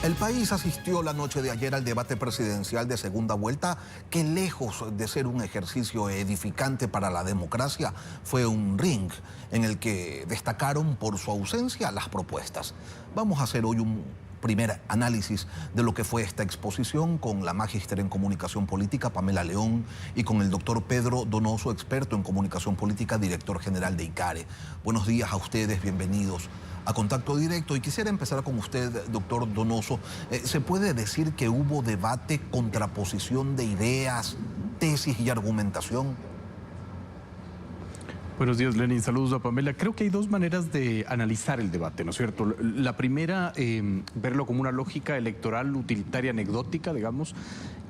El país asistió la noche de ayer al debate presidencial de segunda vuelta, que lejos de ser un ejercicio edificante para la democracia, fue un ring en el que destacaron por su ausencia las propuestas. Vamos a hacer hoy un primer análisis de lo que fue esta exposición con la magíster en comunicación política Pamela León y con el doctor Pedro Donoso, experto en comunicación política, director general de ICARE. Buenos días a ustedes, bienvenidos a Contacto Directo. Y quisiera empezar con usted, doctor Donoso. ¿Se puede decir que hubo debate, contraposición de ideas, tesis y argumentación? Buenos días, Lenin. Saludos a Pamela. Creo que hay dos maneras de analizar el debate, ¿no es cierto? La primera, verlo como una lógica electoral, utilitaria, anecdótica, digamos,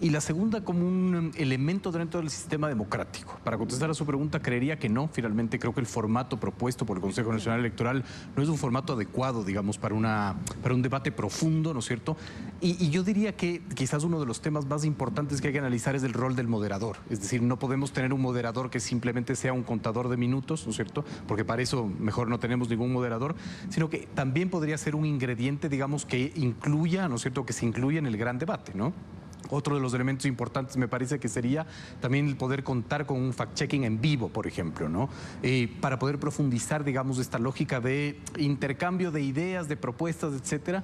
y la segunda como un elemento dentro del sistema democrático. Para contestar a su pregunta, creería que no. Finalmente, creo que el formato propuesto por el Consejo Nacional Electoral no es un formato adecuado, digamos, para un debate profundo, ¿no es cierto? Y yo diría que quizás uno de los temas más importantes que hay que analizar es el rol del moderador. Es decir, no podemos tener un moderador que simplemente sea un contador de minutos, ¿no es cierto? Porque para eso mejor no tenemos ningún moderador, sino que también podría ser un ingrediente, digamos, que incluya, ¿no es cierto?, que se incluya en el gran debate, ¿no? Otro de los elementos importantes me parece que sería también el poder contar con un fact-checking en vivo, por ejemplo, ¿no? Para poder profundizar, digamos, esta lógica de intercambio de ideas, de propuestas, etcétera.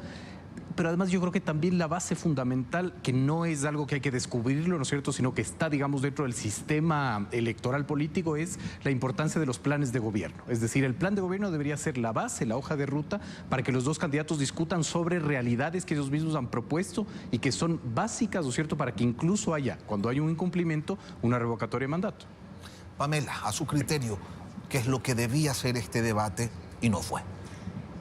Pero además yo creo que también la base fundamental, que no es algo que hay que descubrirlo, ¿no es cierto?, sino que está, digamos, dentro del sistema electoral político, es la importancia de los planes de gobierno. Es decir, el plan de gobierno debería ser la base, la hoja de ruta, para que los dos candidatos discutan sobre realidades que ellos mismos han propuesto y que son básicas, ¿no es cierto?, para que incluso haya, cuando hay un incumplimiento, una revocatoria de mandato. Pamela, a su criterio, ¿qué es lo que debía ser este debate y no fue?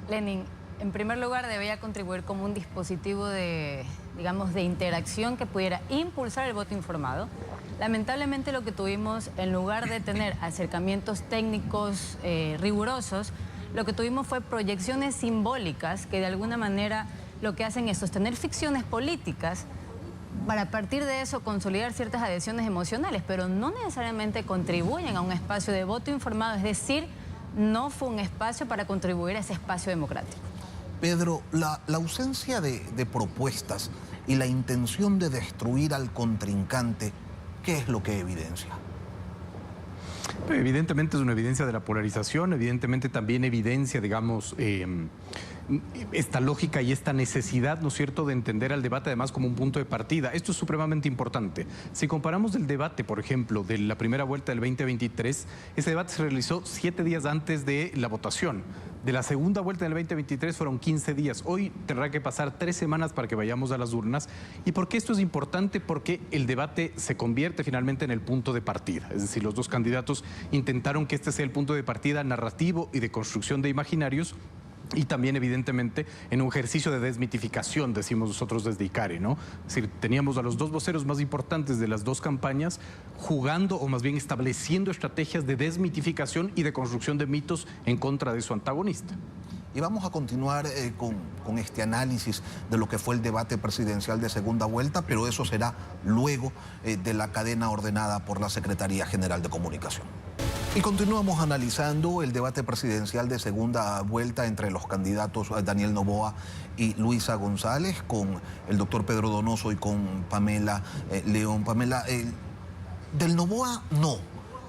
Lenin, en primer lugar, debía contribuir como un dispositivo de, digamos, de interacción que pudiera impulsar el voto informado. Lamentablemente lo que tuvimos, en lugar de tener acercamientos técnicos rigurosos, lo que tuvimos fue proyecciones simbólicas que de alguna manera lo que hacen es sostener ficciones políticas para a partir de eso consolidar ciertas adhesiones emocionales, pero no necesariamente contribuyen a un espacio de voto informado, es decir, no fue un espacio para contribuir a ese espacio democrático. Pedro, la ausencia de propuestas y la intención de destruir al contrincante, ¿qué es lo que evidencia? Evidentemente es una evidencia de la polarización, evidentemente también evidencia, digamos, esta lógica y esta necesidad, ¿no es cierto?, de entender al debate además como un punto de partida. Esto es supremamente importante. Si comparamos el debate, por ejemplo, de la primera vuelta del 2023, ese debate se realizó 7 días antes de la votación. De la segunda vuelta del 2023 fueron 15 días. Hoy tendrá que pasar 3 semanas para que vayamos a las urnas. ¿Y por qué esto es importante? Porque el debate se convierte finalmente en el punto de partida. Es decir, los dos candidatos intentaron que este sea el punto de partida narrativo y de construcción de imaginarios, y también, evidentemente, en un ejercicio de desmitificación, decimos nosotros desde ICARE, ¿no? Es decir, teníamos a los dos voceros más importantes de las dos campañas jugando, o más bien estableciendo estrategias de desmitificación y de construcción de mitos en contra de su antagonista. Y vamos a continuar con este análisis de lo que fue el debate presidencial de segunda vuelta, pero eso será luego de la cadena ordenada por la Secretaría General de Comunicación. Y continuamos analizando el debate presidencial de segunda vuelta entre los candidatos Daniel Noboa y Luisa González, con el doctor Pedro Donoso y con Pamela León. Pamela, del Noboa no,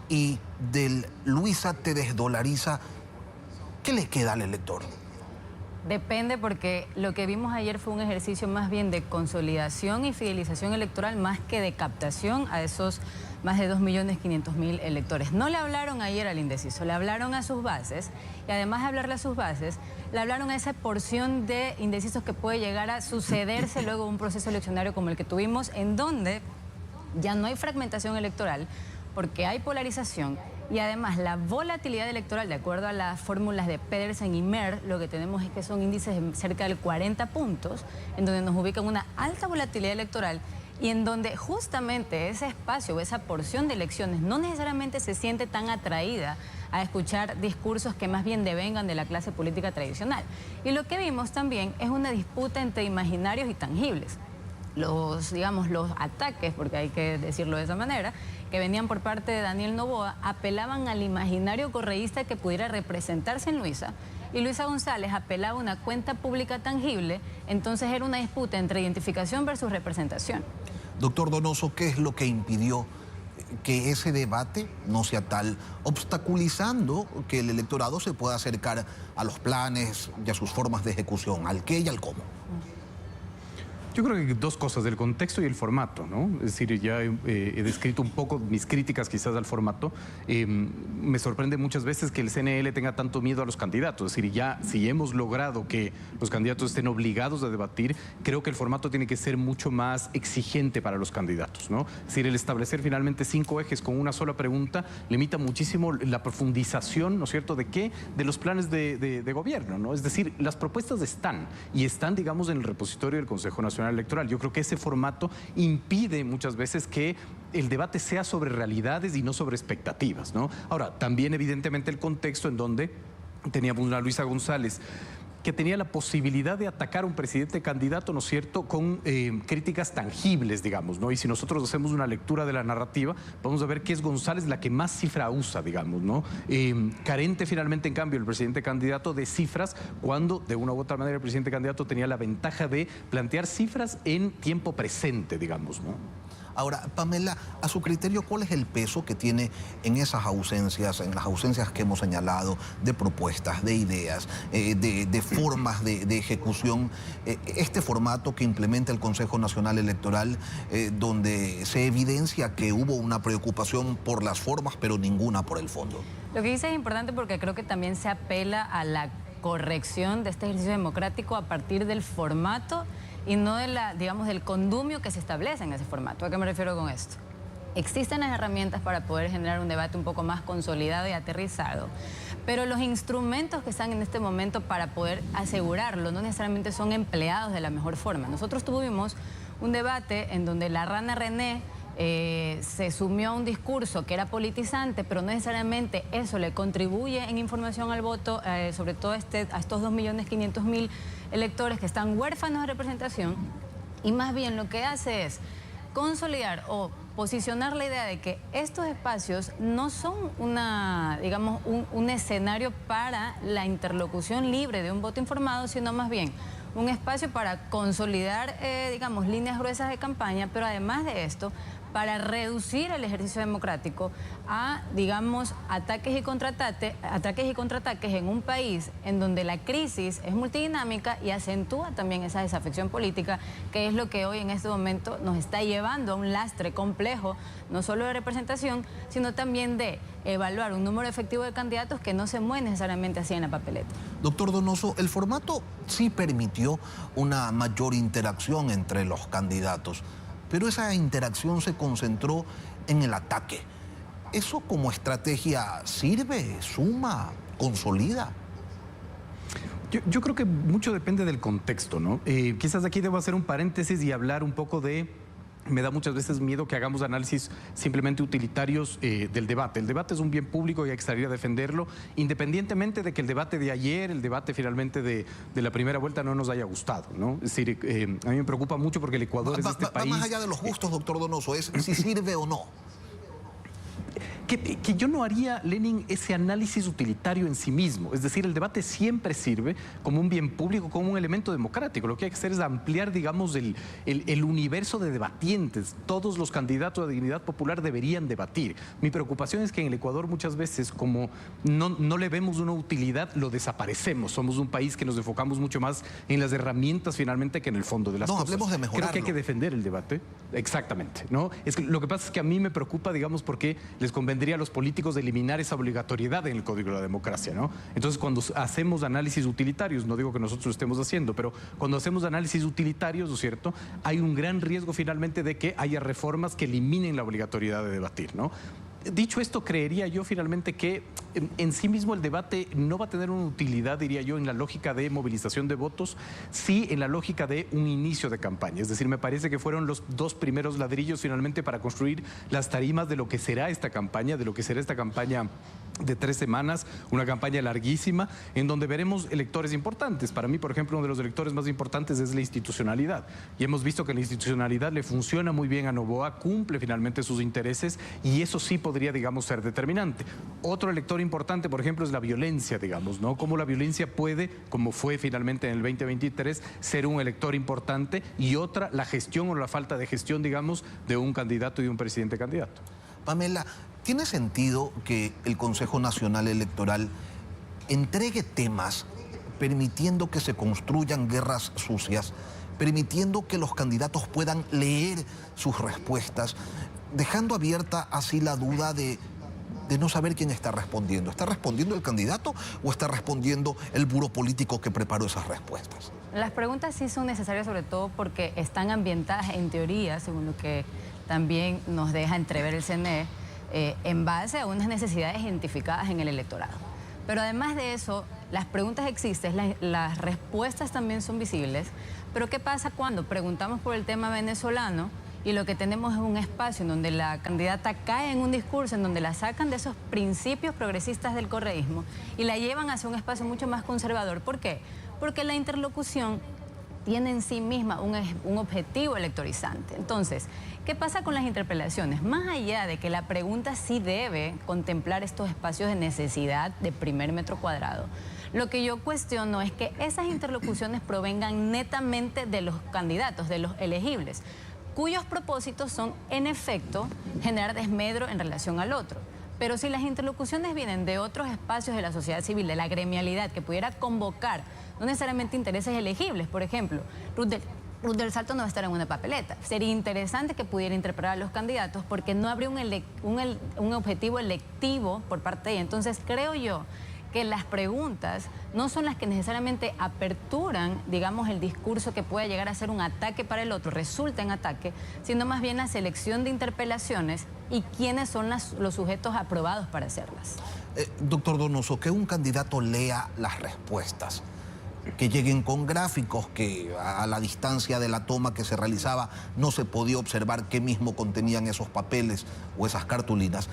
y del Luisa te desdolariza. ¿Qué le queda al elector? Depende, porque lo que vimos ayer fue un ejercicio más bien de consolidación y fidelización electoral más que de captación a esos más de 2.500.000 electores. No le hablaron ayer al indeciso, le hablaron a sus bases, y además de hablarle a sus bases, le hablaron a esa porción de indecisos que puede llegar a sucederse luego de un proceso eleccionario como el que tuvimos, en donde ya no hay fragmentación electoral, porque hay polarización. Y además la volatilidad electoral, de acuerdo a las fórmulas de Pedersen y Mer, lo que tenemos es que son índices de cerca de 40 puntos, en donde nos ubican una alta volatilidad electoral y en donde justamente ese espacio o esa porción de elecciones no necesariamente se siente tan atraída a escuchar discursos que más bien devengan de la clase política tradicional. Y lo que vimos también es una disputa entre imaginarios y tangibles. Los ataques, porque hay que decirlo de esa manera, que venían por parte de Daniel Noboa, apelaban al imaginario correísta que pudiera representarse en Luisa, y Luisa González apelaba a una cuenta pública tangible, entonces era una disputa entre identificación versus representación. Doctor Donoso, ¿qué es lo que impidió que ese debate no sea tal, obstaculizando que el electorado se pueda acercar a los planes y a sus formas de ejecución, al qué y al cómo? Yo creo que dos cosas, el contexto y el formato, ¿no? Es decir, ya he descrito un poco mis críticas quizás al formato. Me sorprende muchas veces que el CNE tenga tanto miedo a los candidatos. Es decir, ya si hemos logrado que los candidatos estén obligados a debatir, creo que el formato tiene que ser mucho más exigente para los candidatos, ¿no? Es decir, el establecer finalmente 5 ejes con una sola pregunta limita muchísimo la profundización, ¿no es cierto?, de qué, de los planes de gobierno, ¿no? Es decir, las propuestas están, digamos, en el repositorio del Consejo Nacional Electoral. Yo creo que ese formato impide muchas veces que el debate sea sobre realidades y no sobre expectativas, ¿no? Ahora, también evidentemente el contexto en donde teníamos una Luisa González que tenía la posibilidad de atacar a un presidente candidato, ¿no es cierto?, con críticas tangibles, digamos, ¿no? Y si nosotros hacemos una lectura de la narrativa, vamos a ver que es González la que más cifra usa, digamos, ¿no? Carente finalmente, en cambio, el presidente candidato de cifras, cuando de una u otra manera el presidente candidato tenía la ventaja de plantear cifras en tiempo presente, digamos, ¿no? Ahora, Pamela, a su criterio, ¿cuál es el peso que tiene en esas ausencias, en las ausencias que hemos señalado, de propuestas, de ideas, de formas de ejecución, este formato que implementa el Consejo Nacional Electoral, donde se evidencia que hubo una preocupación por las formas, pero ninguna por el fondo? Lo que dice es importante porque creo que también se apela a la corrección de este ejercicio democrático a partir del formato y no de digamos, del condumio que se establece en ese formato. ¿A qué me refiero con esto? Existen las herramientas para poder generar un debate un poco más consolidado y aterrizado, pero los instrumentos que están en este momento para poder asegurarlo no necesariamente son empleados de la mejor forma. Nosotros tuvimos un debate en donde la rana René se sumió a un discurso que era politizante, pero no necesariamente eso le contribuye en información al voto, sobre todo a estos 2.500.000 electores que están huérfanos de representación, y más bien lo que hace es consolidar o posicionar la idea de que estos espacios no son digamos, un escenario para la interlocución libre de un voto informado, sino más bien un espacio para consolidar, digamos, líneas gruesas de campaña, pero además de esto, para reducir el ejercicio democrático a, digamos, ataques y contraataques en un país en donde la crisis es multidinámica y acentúa también esa desafección política, que es lo que hoy en este momento nos está llevando a un lastre complejo, no solo de representación, sino también de evaluar un número efectivo de candidatos que no se mueve necesariamente así en la papeleta. Doctor Donoso, el formato sí permitió una mayor interacción entre los candidatos, pero esa interacción se concentró en el ataque. ¿Eso como estrategia sirve, suma, consolida? Yo creo que mucho depende del contexto, ¿no? Quizás aquí debo hacer un paréntesis y hablar un poco de... Me da muchas veces miedo que hagamos análisis simplemente utilitarios del debate. El debate es un bien público y hay que salir a defenderlo, independientemente de que el debate de ayer, el debate finalmente de la primera vuelta no nos haya gustado, ¿no? Es decir, a mí me preocupa mucho porque el Ecuador es este país... Va más allá de los gustos, doctor Donoso, es si sirve o no. Que yo no haría, Lenin, ese análisis utilitario en sí mismo. Es decir, el debate siempre sirve como un bien público, como un elemento democrático. Lo que hay que hacer es ampliar, digamos, el universo de debatientes. Todos los candidatos de dignidad popular deberían debatir. Mi preocupación es que en el Ecuador muchas veces, como no le vemos una utilidad, lo desaparecemos. Somos un país que nos enfocamos mucho más en las herramientas finalmente que en el fondo de las cosas. No, hablemos de mejorarlo. Creo que hay que defender el debate. Exactamente, ¿no? Es que lo que pasa es que a mí me preocupa, digamos, porque les convendría a los políticos de eliminar esa obligatoriedad en el Código de la Democracia, ¿no? Entonces, cuando hacemos análisis utilitarios, no digo que nosotros lo estemos haciendo, pero cuando hacemos análisis utilitarios, ¿no es cierto?, hay un gran riesgo finalmente de que haya reformas que eliminen la obligatoriedad de debatir, ¿no? Dicho esto, creería yo finalmente que en sí mismo el debate no va a tener una utilidad, diría yo, en la lógica de movilización de votos, sí en la lógica de un inicio de campaña. Es decir, me parece que fueron los 2 primeros ladrillos finalmente para construir las tarimas de lo que será esta campaña, de 3 semanas, una campaña larguísima, en donde veremos electores importantes. Para mí, por ejemplo, uno de los electores más importantes es la institucionalidad. Y hemos visto que la institucionalidad le funciona muy bien a Noboa, cumple finalmente sus intereses, y eso sí podría, digamos, ser determinante. Otro elector importante, por ejemplo, es la violencia, digamos, ¿no? Cómo la violencia puede, como fue finalmente en el 2023, ser un elector importante, y otra, la gestión o la falta de gestión, digamos, de un candidato y de un presidente candidato. Pamela, ¿tiene sentido que el Consejo Nacional Electoral entregue temas permitiendo que se construyan guerras sucias, permitiendo que los candidatos puedan leer sus respuestas, dejando abierta así la duda de no saber quién está respondiendo? ¿Está respondiendo el candidato o está respondiendo el buró político que preparó esas respuestas? Las preguntas sí son necesarias, sobre todo porque están ambientadas en teoría, según lo que también nos deja entrever el CNE, en base a unas necesidades identificadas en el electorado. Pero además de eso, las preguntas existen, las respuestas también son visibles, pero ¿qué pasa cuando preguntamos por el tema venezolano y lo que tenemos es un espacio en donde la candidata cae en un discurso, en donde la sacan de esos principios progresistas del correísmo y la llevan hacia un espacio mucho más conservador? ¿Por qué? Porque la interlocución tiene en sí misma un objetivo electorizante. Entonces, ¿qué pasa con las interpelaciones? Más allá de que la pregunta sí debe contemplar estos espacios de necesidad de primer metro cuadrado, lo que yo cuestiono es que esas interlocuciones provengan netamente de los candidatos, de los elegibles, cuyos propósitos son, en efecto, generar desmedro en relación al otro. Pero si las interlocuciones vienen de otros espacios de la sociedad civil, de la gremialidad, que pudiera convocar no necesariamente intereses elegibles, por ejemplo, Ruth del Salto no va a estar en una papeleta. Sería interesante que pudiera interpelar a los candidatos porque no habría un objetivo electivo por parte de ella. Entonces, creo yo que las preguntas no son las que necesariamente aperturan, digamos, el discurso que pueda llegar a ser un ataque para el otro, resulta en ataque, sino más bien la selección de interpelaciones y quiénes son los sujetos aprobados para hacerlas. Doctor Donoso, que un candidato lea las respuestas, que lleguen con gráficos, que a la distancia de la toma que se realizaba no se podía observar qué mismo contenían esos papeles o esas cartulinas.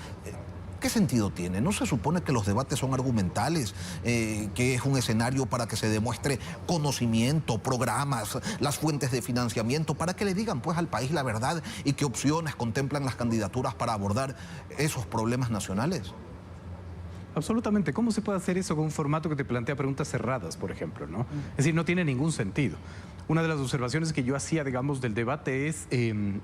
¿Qué sentido tiene? ¿No se supone que los debates son argumentales, que es un escenario para que se demuestre conocimiento, programas, las fuentes de financiamiento, para que le digan pues al país la verdad y qué opciones contemplan las candidaturas para abordar esos problemas nacionales? Absolutamente. ¿Cómo se puede hacer eso con un formato que te plantea preguntas cerradas, por ejemplo, ¿no? Es decir, no tiene ningún sentido. Una de las observaciones que yo hacía, digamos, del debate es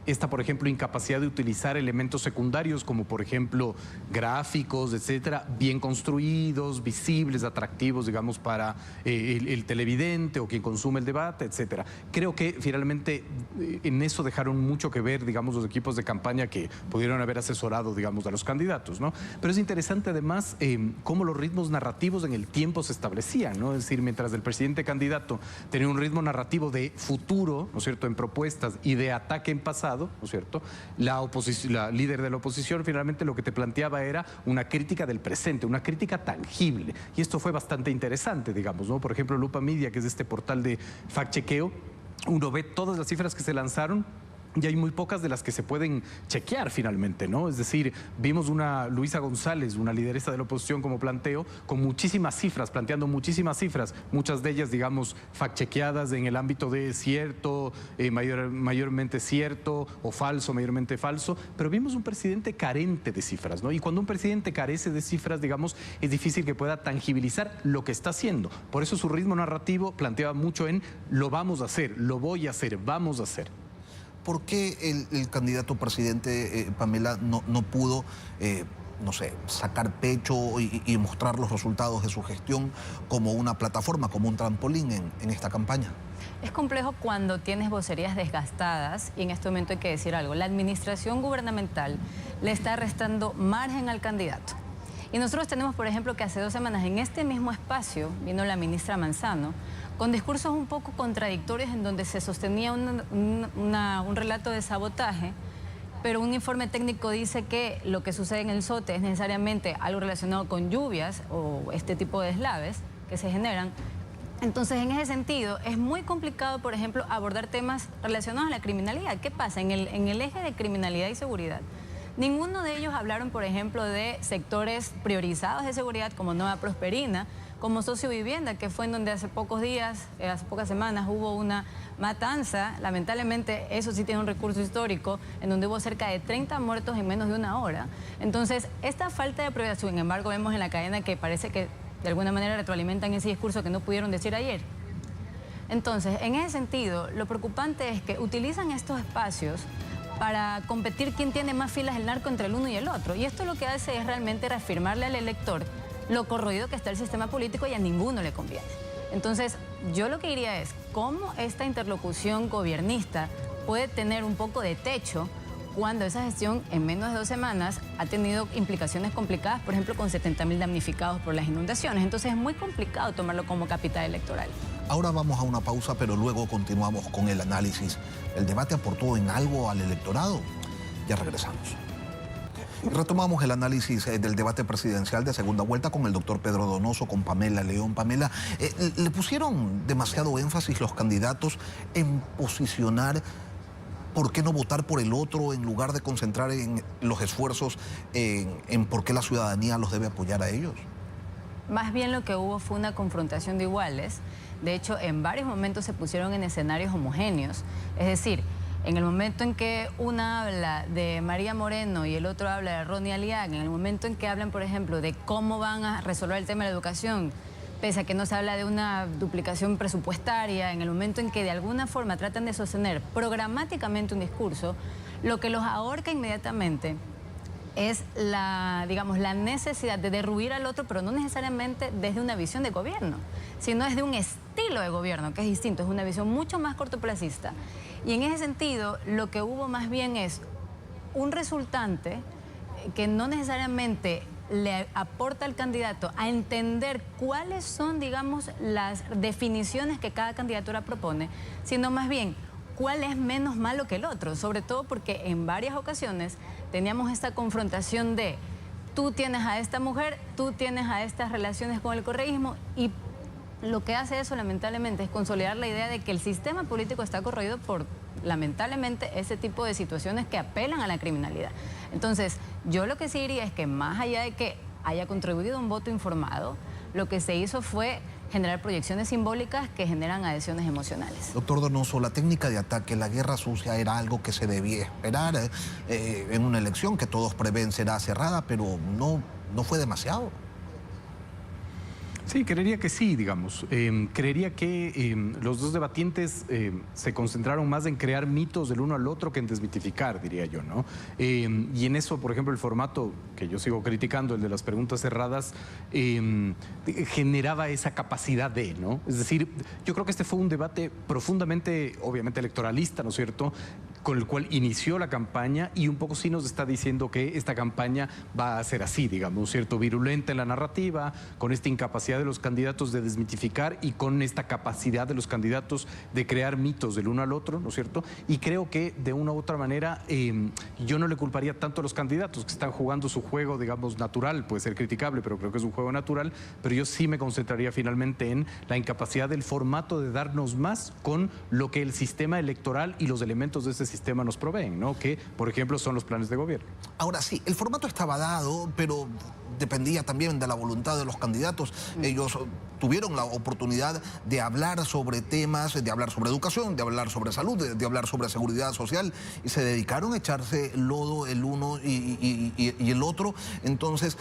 esta, por ejemplo, incapacidad de utilizar elementos secundarios como, por ejemplo, gráficos, etcétera, bien construidos, visibles, atractivos, digamos, para el televidente o quien consume el debate, etcétera. Creo que finalmente en eso dejaron mucho que ver, digamos, los equipos de campaña que pudieron haber asesorado, digamos, a los candidatos, ¿no? Pero es interesante además cómo los ritmos narrativos en el tiempo se establecían, ¿no? Es decir, mientras el presidente candidato tenía un ritmo narrativo de futuro, ¿no es cierto?, en propuestas y de ataque en pasado, ¿no es cierto?, la líder de la oposición finalmente lo que te planteaba era una crítica del presente, una crítica tangible. Y esto fue bastante interesante, digamos, ¿no? Por ejemplo, Lupa Media, que es este portal de fact-chequeo, uno ve todas las cifras que se lanzaron y hay muy pocas de las que se pueden chequear finalmente, ¿no? Es decir, vimos una Luisa González, una lideresa de la oposición como planteo, con muchísimas cifras, planteando muchísimas cifras, muchas de ellas, digamos, fact-chequeadas en el ámbito de cierto, mayormente cierto, o falso, mayormente falso, pero vimos un presidente carente de cifras, ¿no? Y cuando un presidente carece de cifras, digamos, es difícil que pueda tangibilizar lo que está haciendo. Por eso su ritmo narrativo planteaba mucho en lo vamos a hacer, lo voy a hacer, vamos a hacer. ¿Por qué el candidato presidente, Pamela, no pudo, no sé, sacar pecho y mostrar los resultados de su gestión como una plataforma, como un trampolín en esta campaña? Es complejo cuando tienes vocerías desgastadas y en este momento hay que decir algo. La administración gubernamental le está restando margen al candidato. Y nosotros tenemos, por ejemplo, que hace 2 semanas en este mismo espacio vino la ministra Manzano con discursos un poco contradictorios en donde se sostenía un relato de sabotaje, pero un informe técnico dice que lo que sucede en el SOTE es necesariamente algo relacionado con lluvias o este tipo de deslaves que se generan. Entonces, en ese sentido, es muy complicado, por ejemplo, abordar temas relacionados a la criminalidad. ¿Qué pasa? En el eje de criminalidad y seguridad Ninguno de ellos hablaron, por ejemplo, de sectores priorizados de seguridad como Nueva Prosperina, como Sociovivienda, que fue en donde hace pocos días, hace pocas semanas, hubo una matanza. Lamentablemente, eso sí tiene un recurso histórico, en donde hubo cerca de 30 muertos en menos de una hora. Entonces, esta falta de priorización, sin embargo, vemos en la cadena que parece que de alguna manera retroalimentan ese discurso que no pudieron decir ayer. Entonces, en ese sentido, lo preocupante es que utilizan estos espacios para competir quién tiene más filas del narco entre el uno y el otro. Y esto lo que hace es realmente reafirmarle al elector lo corroído que está el sistema político y a ninguno le conviene. Entonces, yo lo que diría es, ¿cómo esta interlocución gobiernista puede tener un poco de techo cuando esa gestión en menos de 2 semanas ha tenido implicaciones complicadas, por ejemplo, con 70.000 damnificados por las inundaciones? Entonces, es muy complicado tomarlo como capital electoral. Ahora vamos a una pausa, pero luego continuamos con el análisis. ¿El debate aportó en algo al electorado? Ya regresamos. Y retomamos el análisis del debate presidencial de segunda vuelta con el doctor Pedro Donoso, con Pamela León. Pamela, ¿le pusieron demasiado énfasis los candidatos en posicionar por qué no votar por el otro en lugar de concentrar en los esfuerzos en por qué la ciudadanía los debe apoyar a ellos? Más bien lo que hubo fue una confrontación de iguales. De hecho, en varios momentos se pusieron en escenarios homogéneos. Es decir, en el momento en que una habla de María Moreno y el otro habla de Ronnie Aliaga, en el momento en que hablan, por ejemplo, de cómo van a resolver el tema de la educación, pese a que no se habla de una duplicación presupuestaria, en el momento en que de alguna forma tratan de sostener programáticamente un discurso, lo que los ahorca inmediatamente es la necesidad de derruir al otro, pero no necesariamente desde una visión de gobierno, sino desde un estilo de gobierno, que es distinto, es una visión mucho más cortoplacista. Y en ese sentido, lo que hubo más bien es un resultante que no necesariamente le aporta al candidato a entender cuáles son, digamos, las definiciones que cada candidatura propone, sino más bien cuál es menos malo que el otro, sobre todo porque en varias ocasiones teníamos esta confrontación de tú tienes a esta mujer, tú tienes a estas relaciones con el correísmo, y lo que hace eso lamentablemente es consolidar la idea de que el sistema político está corroído por, lamentablemente, ese tipo de situaciones que apelan a la criminalidad. Entonces, yo lo que sí diría es que más allá de que haya contribuido un voto informado, lo que se hizo fue generar proyecciones simbólicas que generan adhesiones emocionales. Doctor Donoso, la técnica de ataque, la guerra sucia, era algo que se debía esperar en una elección que todos prevén será cerrada, pero no fue demasiado. Sí, creería que sí, digamos. Creería que los dos debatientes se concentraron más en crear mitos del uno al otro que en desmitificar, diría yo, ¿no? Y en eso, por ejemplo, el formato que yo sigo criticando, el de las preguntas cerradas, generaba esa capacidad de, ¿no? Es decir, yo creo que este fue un debate profundamente, obviamente, electoralista, ¿no es cierto?, con el cual inició la campaña, y un poco sí nos está diciendo que esta campaña va a ser así, digamos, ¿cierto?, virulenta en la narrativa, con esta incapacidad de los candidatos de desmitificar y con esta capacidad de los candidatos de crear mitos del uno al otro, ¿no es cierto? Y creo que de una u otra manera yo no le culparía tanto a los candidatos que están jugando su juego, digamos, natural. Puede ser criticable, pero creo que es un juego natural. Pero yo sí me concentraría finalmente en la incapacidad del formato de darnos más con lo que el sistema electoral y los elementos de ese sistema nos proveen, ¿no? Que, por ejemplo, son los planes de gobierno. Ahora sí, el formato estaba dado, pero dependía también de la voluntad de los candidatos. Ellos tuvieron la oportunidad de hablar sobre temas, de hablar sobre educación, de hablar sobre salud, de hablar sobre seguridad social, y se dedicaron a echarse lodo el uno y el otro. Entonces,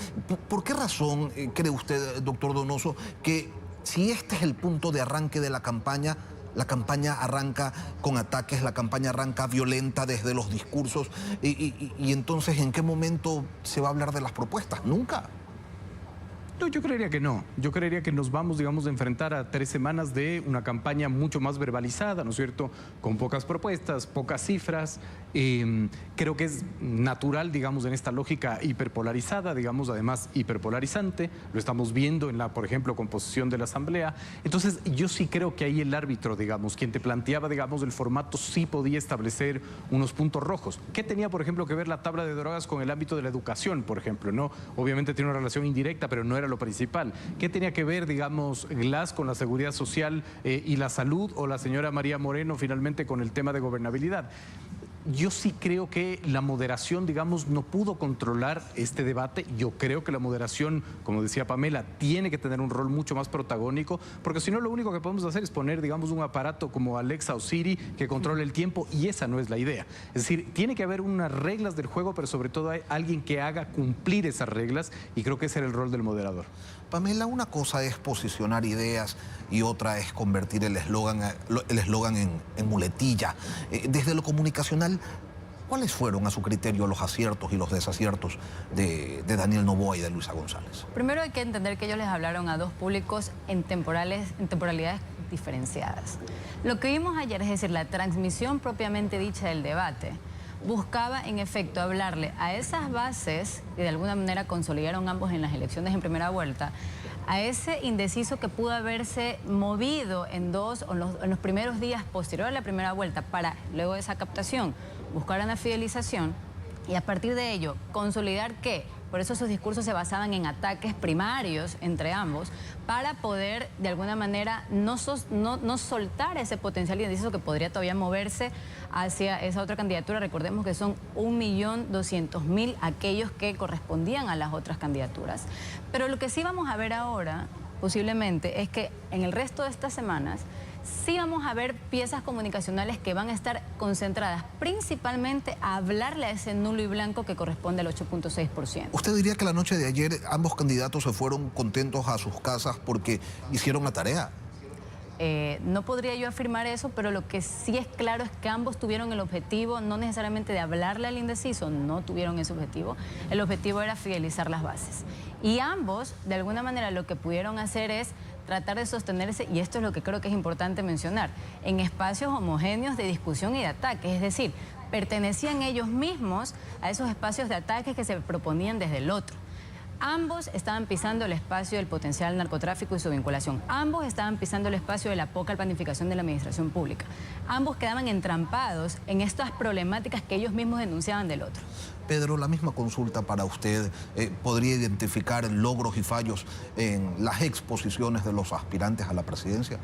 ¿por qué razón cree usted, doctor Donoso, que si este es el punto de arranque de la campaña arranca con ataques, la campaña arranca violenta desde los discursos, y entonces ¿en qué momento se va a hablar de las propuestas? Nunca. No, yo creería que no. Yo creería que nos vamos, digamos, a enfrentar a 3 semanas de una campaña mucho más verbalizada, ¿no es cierto?, con pocas propuestas, pocas cifras. Creo que es natural, digamos, en esta lógica hiperpolarizada, digamos, además hiperpolarizante. Lo estamos viendo en la, por ejemplo, composición de la Asamblea. Entonces, yo sí creo que ahí el árbitro, digamos, quien te planteaba, digamos, el formato, sí podía establecer unos puntos rojos. ¿Qué tenía, por ejemplo, que ver la tabla de drogas con el ámbito de la educación, por ejemplo, ¿no? Obviamente tiene una relación indirecta, pero no era lo principal. ¿Qué tenía que ver, digamos, Glass con la seguridad social y la salud, o la señora María Moreno finalmente con el tema de gobernabilidad? yo sí creo que la moderación, digamos, no pudo controlar este debate. Yo creo que la moderación, como decía Pamela, tiene que tener un rol mucho más protagónico, porque si no, lo único que podemos hacer es poner, digamos, un aparato como Alexa o Siri que controle el tiempo, y esa no es la idea. Es decir, tiene que haber unas reglas del juego, pero sobre todo hay alguien que haga cumplir esas reglas, y creo que ese era el rol del moderador. Pamela, una cosa es posicionar ideas y otra es convertir el eslogan en muletilla. Desde lo comunicacional, ¿cuáles fueron a su criterio los aciertos y los desaciertos de Daniel Noboa y de Luisa González? Primero hay que entender que ellos les hablaron a dos públicos en temporalidades diferenciadas. Lo que vimos ayer, es decir, la transmisión propiamente dicha del debate, buscaba en efecto hablarle a esas bases que de alguna manera consolidaron ambos en las elecciones en primera vuelta, a ese indeciso que pudo haberse movido en los primeros días posterior a la primera vuelta para luego de esa captación buscar una fidelización, y a partir de ello consolidar que, por eso sus discursos se basaban en ataques primarios entre ambos, para poder de alguna manera no soltar ese potencial indeciso que podría todavía moverse hacia esa otra candidatura. Recordemos que son 1.200.000 aquellos que correspondían a las otras candidaturas. Pero lo que sí vamos a ver ahora, posiblemente, es que en el resto de estas semanas sí vamos a ver piezas comunicacionales que van a estar concentradas principalmente a hablarle a ese nulo y blanco que corresponde al 8.6%. ¿Usted diría que la noche de ayer ambos candidatos se fueron contentos a sus casas porque hicieron la tarea? No podría yo afirmar eso, pero lo que sí es claro es que ambos tuvieron el objetivo, no necesariamente de hablarle al indeciso, no tuvieron ese objetivo. El objetivo era fidelizar las bases. Y ambos, de alguna manera, lo que pudieron hacer es tratar de sostenerse, y esto es lo que creo que es importante mencionar, en espacios homogéneos de discusión y de ataque. Es decir, pertenecían ellos mismos a esos espacios de ataque que se proponían desde el otro. Ambos estaban pisando el espacio del potencial narcotráfico y su vinculación. Ambos estaban pisando el espacio de la poca planificación de la administración pública. Ambos quedaban entrampados en estas problemáticas que ellos mismos denunciaban del otro. Pedro, la misma consulta para usted. ¿Podría identificar logros y fallos en las exposiciones de los aspirantes a la presidencia?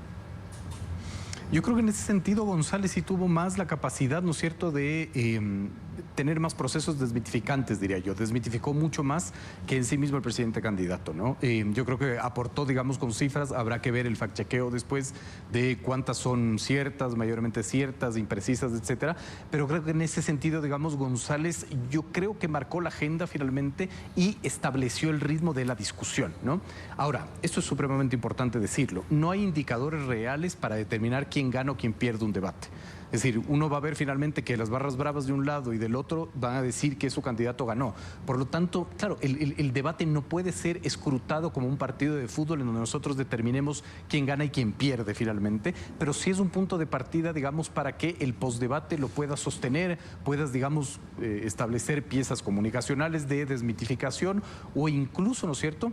Yo creo que en ese sentido González sí tuvo más la capacidad, ¿no es cierto?, de tener más procesos desmitificantes, diría yo. Desmitificó mucho más que en sí mismo el presidente candidato, ¿no? Yo creo que aportó, digamos, con cifras. Habrá que ver el fact-chequeo después de cuántas son ciertas, mayormente ciertas, imprecisas, etcétera. Pero creo que en ese sentido, digamos, González, yo creo que marcó la agenda finalmente y estableció el ritmo de la discusión, ¿no? Ahora, esto es supremamente importante decirlo. No hay indicadores reales para determinar quién gana o quién pierde un debate. Es decir, uno va a ver finalmente que las barras bravas de un lado y del otro van a decir que su candidato ganó. Por lo tanto, claro, el debate no puede ser escrutado como un partido de fútbol en donde nosotros determinemos quién gana y quién pierde finalmente, pero sí es un punto de partida, digamos, para que el postdebate lo puedas sostener, puedas, digamos, establecer piezas comunicacionales de desmitificación o incluso, ¿no es cierto?,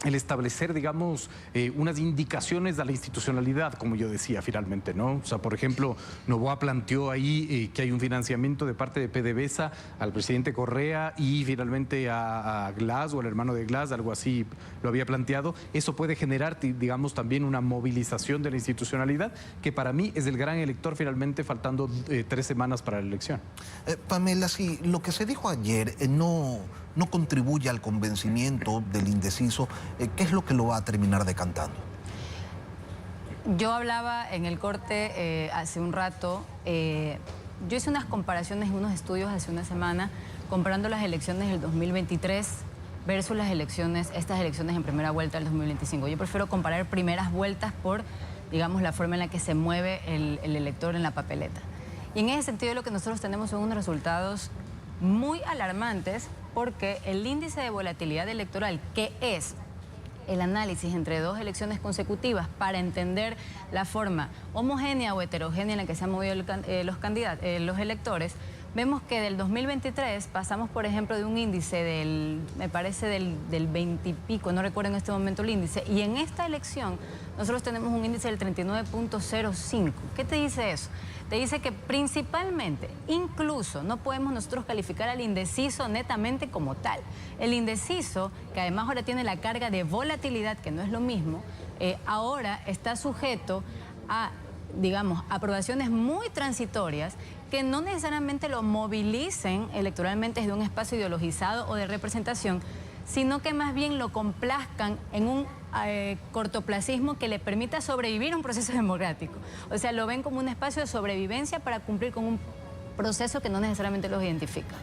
el establecer, digamos, unas indicaciones a la institucionalidad, como yo decía finalmente, ¿no? O sea, por ejemplo, Noboa planteó ahí que hay un financiamiento de parte de PDVSA al presidente Correa y finalmente a Glass o al hermano de Glass, algo así lo había planteado. Eso puede generar, digamos, también una movilización de la institucionalidad, que para mí es el gran elector finalmente, faltando 3 semanas para la elección. Pamela, si lo que se dijo ayer no contribuye al convencimiento del indeciso, ¿qué es lo que lo va a terminar decantando? Yo hablaba en el corte hace un rato, yo hice unas comparaciones, unos estudios hace una semana, comparando las elecciones del 2023 versus estas elecciones en primera vuelta del 2025. Yo prefiero comparar primeras vueltas por, digamos, la forma en la que se mueve el elector en la papeleta. Y en ese sentido lo que nosotros tenemos son unos resultados muy alarmantes, porque el índice de volatilidad electoral, que es el análisis entre 2 elecciones consecutivas para entender la forma homogénea o heterogénea en la que se han movido los electores, vemos que del 2023 pasamos, por ejemplo, de un índice me parece del 20 y pico, no recuerdo en este momento el índice, y en esta elección nosotros tenemos un índice del 39.05. ¿Qué te dice eso? Te dice que principalmente, incluso, no podemos nosotros calificar al indeciso netamente como tal. El indeciso, que además ahora tiene la carga de volatilidad, que no es lo mismo, ahora está sujeto a digamos, aprobaciones muy transitorias que no necesariamente lo movilicen electoralmente desde un espacio ideologizado o de representación, sino que más bien lo complazcan en un cortoplacismo que le permita sobrevivir a un proceso democrático. O sea, lo ven como un espacio de sobrevivencia para cumplir con un proceso que no necesariamente los identifica.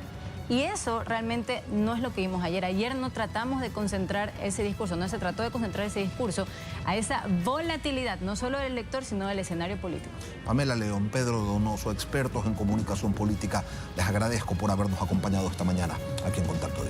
Y eso realmente no es lo que vimos ayer. Ayer no tratamos de concentrar ese discurso, no se trató de concentrar ese discurso a esa volatilidad, no solo del elector, sino del escenario político. Pamela León, Pedro Donoso, expertos en comunicación política, les agradezco por habernos acompañado esta mañana aquí en Contacto.